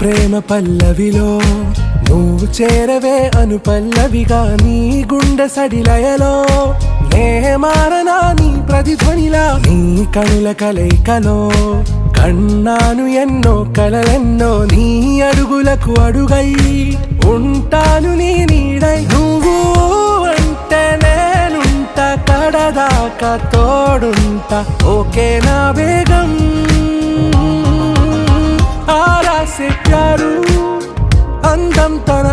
ప్రేమ పల్లవిలో నువ్వు చేరవే అను పల్లవిగా నీ గుండె సడిలయలో నే మారనా నీ ప్రతిధ్వనిలా నీ కనుల కలయికలో కన్నాను ఎన్నో కలలెన్నో నీ అడుగులకు అడుగై ఉంటాను నీ నీడై నువ్వు అంటే నేనుంట కడదాకా తోడుంటా ఓకే నా బేగం ఆరా से प्यारू అందం తన